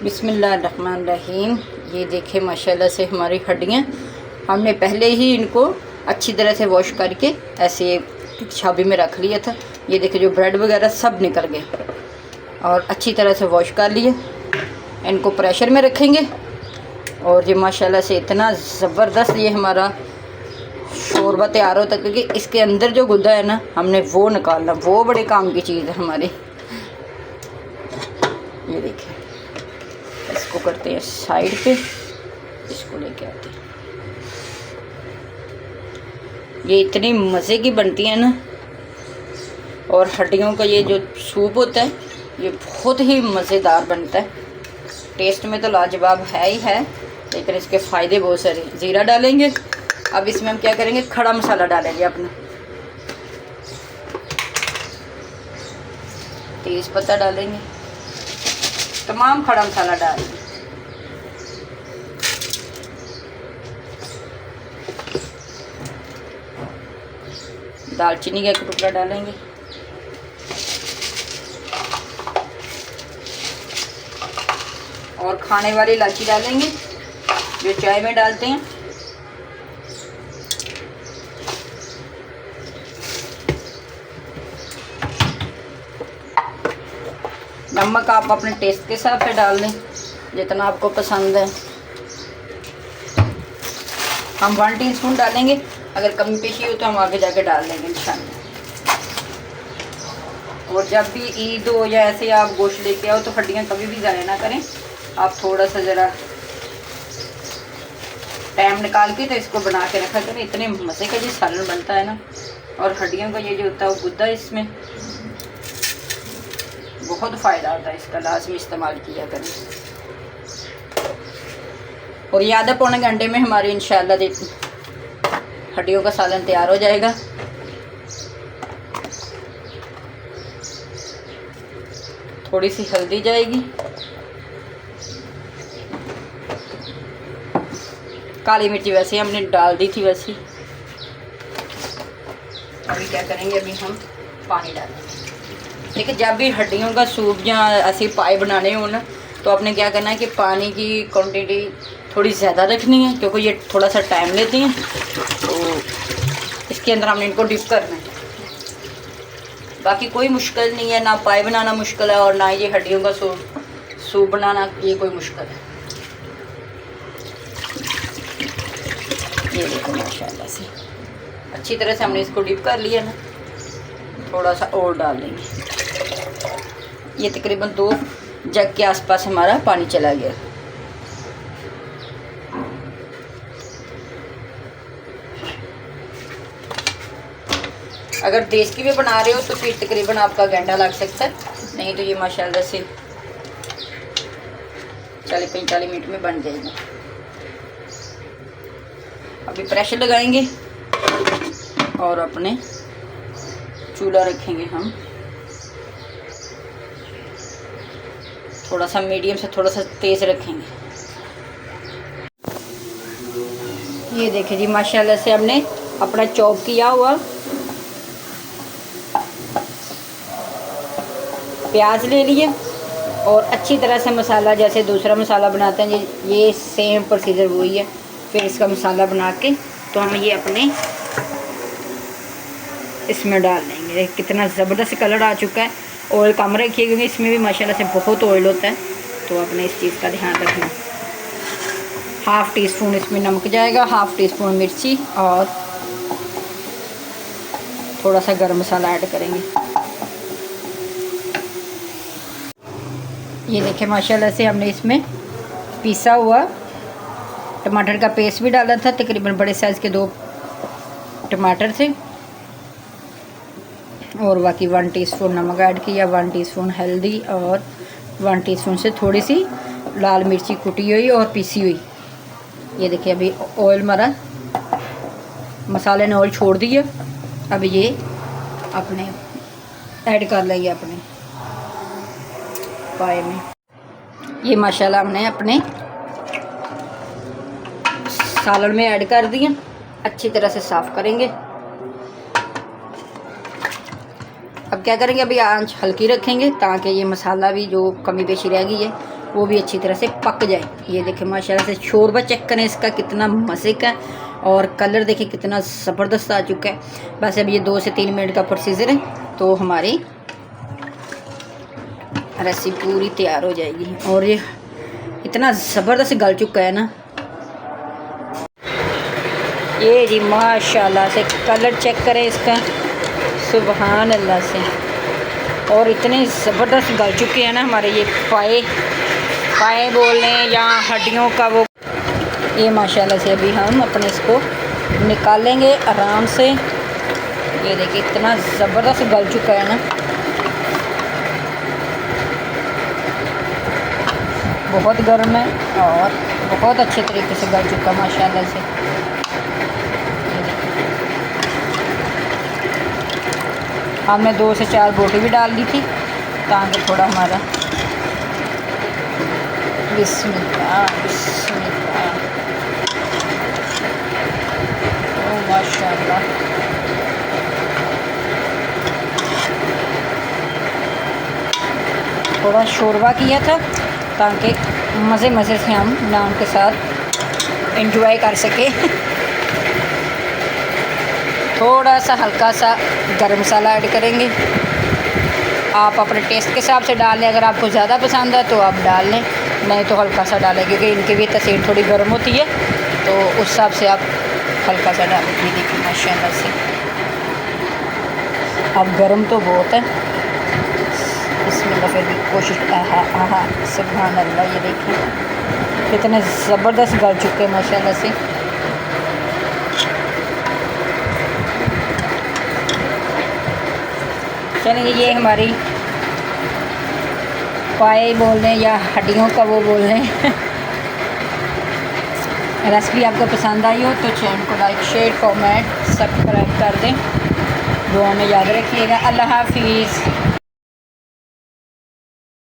बिस्मिल्लाहिर्रहमानिर्रहीम। ये देखें माशाल्लाह से हमारी हड्डियाँ हमने पहले ही इनको अच्छी तरह से वॉश करके ऐसे छाबी में रख लिया था। ये देखें जो ब्रेड वगैरह सब निकल गए और अच्छी तरह से वॉश कर लिए। इनको प्रेशर में रखेंगे और ये माशाल्लाह से इतना ज़बरदस्त ये हमारा शोरबा तैयार होता है, क्योंकि इसके अंदर जो गुद्दा है ना हमने वो निकालना, वो बड़े काम की चीज़ है हमारी। ये देखिए इसको करते हैं साइड पे, इसको लेके आते हैं। ये इतनी मज़े की बनती है ना, और हड्डियों का ये जो सूप होता है ये बहुत ही मज़ेदार बनता है। टेस्ट में तो लाजवाब है ही है, लेकिन इसके फ़ायदे बहुत सारे। ज़ीरा डालेंगे। अब इसमें हम क्या करेंगे, खड़ा मसाला डालेंगे अपना। तेज़ पत्ता डालेंगे, तमाम खड़ा मसाला डालेंगे। दालचीनी का एक टुकड़ा डालेंगे, और खाने वाली इलायची डालेंगे जो चाय में डालते हैं। नमक आप अपने टेस्ट के हिसाब से डाल दें, जितना आपको पसंद है। हम 1 टीस्पून डालेंगे, अगर कमी पेशी हो तो हम आगे जाके डाल देंगे इंशाल्लाह। और जब भी ईद हो या ऐसे आप गोश्त लेके आओ तो हड्डियाँ कभी भी ज़ाया ना करें। आप थोड़ा सा ज़रा टाइम निकाल के तो इसको बना के रखा करें। इतने मज़े का ये सालन बनता है ना, और हड्डियों का ये जो होता है वो गुद्दा, इसमें बहुत फ़ायदा होता है। इसका लाजमी इस्तेमाल किया करें। और ये आधा पौने घंटे में हमारी इंशाल्लाह हड्डियों का सालन तैयार हो जाएगा। थोड़ी सी हल्दी जाएगी, काली मिर्ची वैसे हमने डाल दी थी वैसे। अभी क्या करेंगे, अभी हम पानी डालेंगे। देखिए जब भी हड्डियों का सूप या ऐसे पाए बनाने हो ना, तो आपने क्या करना है कि पानी की क्वांटिटी थोड़ी ज़्यादा रखनी है, क्योंकि ये थोड़ा सा टाइम लेती हैं। तो इसके अंदर हमने इनको डिप करना है। बाकी कोई मुश्किल नहीं है, ना पाए बनाना मुश्किल है और ना ये हड्डियों का सूप बनाना ये कोई मुश्किल है। ये देखो माशाल्लाह से अच्छी तरह से हमने इसको डिप कर लिया ना। थोड़ा सा और डाल देंगे। ये तकरीबन 2 जग के आसपास हमारा पानी चला गया। अगर देश की भी बना रहे हो तो फिर तकरीबन आपका घंटा लग सकता है, नहीं तो ये माशाल्लाह से 40-45 मिनट में बन जाएगा। अभी प्रेशर लगाएंगे और अपने चूल्हा रखेंगे हम थोड़ा सा मीडियम से थोड़ा सा तेज़ रखेंगे। ये देखिए जी माशाल्लाह से हमने अपना चॉप किया हुआ प्याज ले लिए, और अच्छी तरह से मसाला जैसे दूसरा मसाला बनाते हैं ये सेम प्रोसीजर वही है। फिर इसका मसाला बना के तो हम ये अपने इसमें डाल देंगे। कितना ज़बरदस्त कलर आ चुका है। ऑयल कम रखिए, क्योंकि इसमें भी माशाल्लाह से बहुत ऑयल होता है, तो अपने इस चीज़ का ध्यान रखना। 1/2 टीस्पून इसमें नमक जाएगा, 1/2 टीस्पून मिर्ची, और थोड़ा सा गरम मसाला ऐड करेंगे। ये देखिए माशाल्लाह से हमने इसमें पिसा हुआ टमाटर का पेस्ट भी डाला था। तकरीबन बड़े साइज़ के 2 टमाटर थे, और बाकी 1 टीस्पून नमक ऐड किया, 1 टीस्पून हल्दी, और 1 टीस्पून से थोड़ी सी लाल मिर्ची कुटी हुई और पीसी हुई। ये देखिए अभी ऑयल हमारा मसाले ने ऑयल छोड़ दिया। अब ये अपने ऐड कर लेंगे अपने पाए में। ये माशाल्लाह हमने अपने सालन में ऐड कर दिया। अच्छी तरह से साफ़ करेंगे। अब क्या करेंगे, अभी आंच हल्की रखेंगे ताकि ये मसाला भी जो कमी पेशी रह गई है वो भी अच्छी तरह से पक जाए। ये देखें माशाल्लाह से शोरबा चेक करें इसका कितना मज़े का, और कलर देखें कितना ज़बरदस्त आ चुका है। बस अब ये 2 से 3 मिनट का प्रोसीजर है तो हमारी रेसिपी पूरी तैयार हो जाएगी। और ये इतना ज़बरदस्त गल चुका है ना, ये जी माशाल्लाह से कलर चेक करें इसका, सुभान अल्लाह से। और इतने ज़बरदस्त गल चुके हैं ना हमारे ये पाए बोल लें या हड्डियों का वो। ये माशाल्लाह से अभी हम अपने इसको निकालेंगे आराम से। ये देखिए इतना ज़बरदस्त गल चुका है ना, बहुत गर्म है और बहुत अच्छे तरीके से गल चुका माशाल्लाह से। हमने 2 से 4 बोटी भी डाल दी थी ताकि थोड़ा हमारा बिस्मिल्लाह बिस्मिल्लाह, ओ माशाल्लाह। थोड़ा शोरबा किया था ताकि मज़े से हम नान के साथ एंजॉय कर सके। थोड़ा सा हल्का सा गरम मसाला ऐड करेंगे, आप अपने टेस्ट के हिसाब से डाल लें। अगर आपको ज़्यादा पसंद है तो आप डाल लें, नहीं तो हल्का सा डालें, क्योंकि इनकी भी तसीर थोड़ी गर्म होती है तो उस हिसाब से आप हल्का सा डालें। ये देखिए माशाल्लाह से अब गर्म तो बहुत है, इसमें फिर भी कोशिश। आहा सुभान अल्लाह, ये देखिए कितने ज़बरदस्त गल चुके हैं माशाल्लाह से। चलिए ये हमारी पाए बोल लें या हड्डियों का वो बोल लें रेसिपी आपको पसंद आई हो तो चैनल को लाइक शेयर कमेंट सब्सक्राइब कर दें। दुआ में याद रखिएगा। अल्लाह हाफिज़।